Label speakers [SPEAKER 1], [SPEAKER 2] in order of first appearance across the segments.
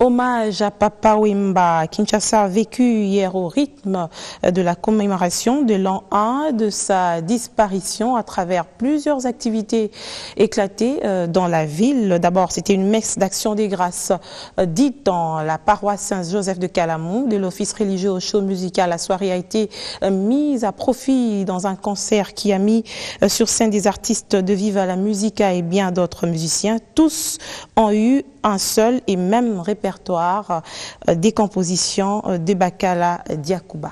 [SPEAKER 1] Hommage à Papa Wemba. Kinshasa a vécu hier au rythme de la commémoration de l'an 1 de sa disparition à travers plusieurs activités éclatées dans la ville. D'abord, c'était une messe d'action des grâces dite dans la paroisse Saint-Joseph de Calamou de l'office religieux au show musical. La soirée a été mise à profit dans un concert qui a mis sur scène des artistes de Viva la Musica et bien d'autres musiciens. Tous ont eu un seul et même répertoire des compositions de Bakala Diakouba.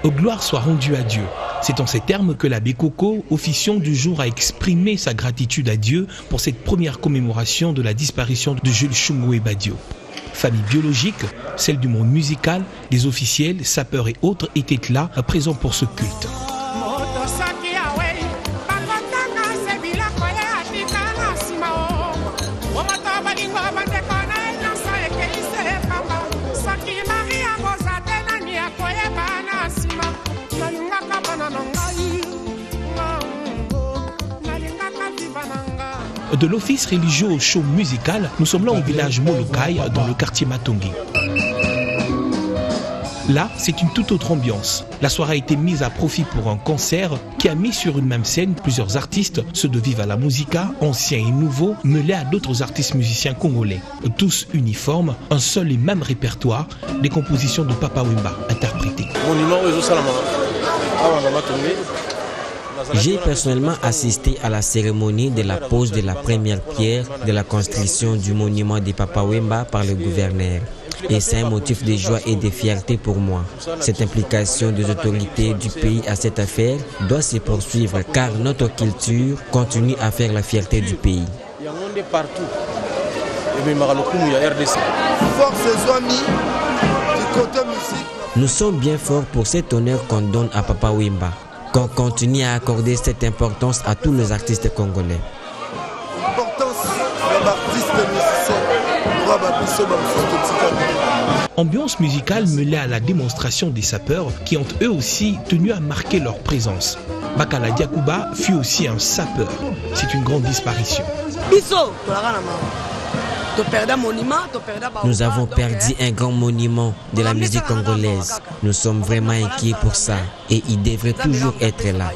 [SPEAKER 2] Gloire soit rendue à Dieu. C'est en ces termes que l'abbé Coco, officiant du jour, a exprimé sa gratitude à Dieu pour cette première commémoration de la disparition de Jules Chungwe Badio. Famille biologique, celle du monde musical, des officiels, sapeurs et autres étaient là, présents pour ce culte. De l'office religieux au show musical, nous sommes là au village Molokai, dans le quartier Matongi. Là, c'est une toute autre ambiance. La soirée a été mise à profit pour un concert qui a mis sur une même scène plusieurs artistes, ceux de Viva la Musica, anciens et nouveaux, mêlés à d'autres artistes musiciens congolais. Tous uniformes, un seul et même répertoire, des compositions de Papa Wemba interprétées.
[SPEAKER 3] J'ai personnellement assisté à la cérémonie de la pose de la première pierre de la construction du monument de Papa Wemba par le gouverneur. Et c'est un motif de joie et de fierté pour moi. Cette implication des autorités du pays à cette affaire doit se poursuivre car notre culture continue à faire la fierté du pays. Nous sommes bien forts pour cet honneur qu'on donne à Papa Wemba. Qu'on continue à accorder cette importance à tous les artistes congolais.
[SPEAKER 2] Ambiance musicale mêlée à la démonstration des sapeurs qui ont eux aussi tenu à marquer leur présence. Bakala Diakouba fut aussi un sapeur. C'est une grande disparition.
[SPEAKER 3] Nous avons perdu un grand monument de la musique congolaise. Nous sommes vraiment inquiets pour ça et il devrait toujours être là.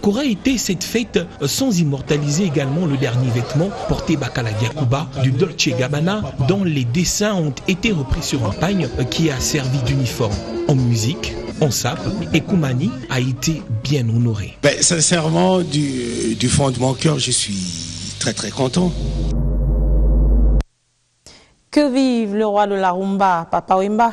[SPEAKER 2] Qu'aurait été cette fête sans immortaliser également le dernier vêtement porté Bakala Diakouba du Dolce Gabbana dont les dessins ont été repris sur un pagne qui a servi d'uniforme. En musique, en sape, et Koumani a été bien honoré.
[SPEAKER 4] Sincèrement, du fond de mon cœur, je suis très content.
[SPEAKER 1] Que vive le roi de la rumba, Papa Wemba.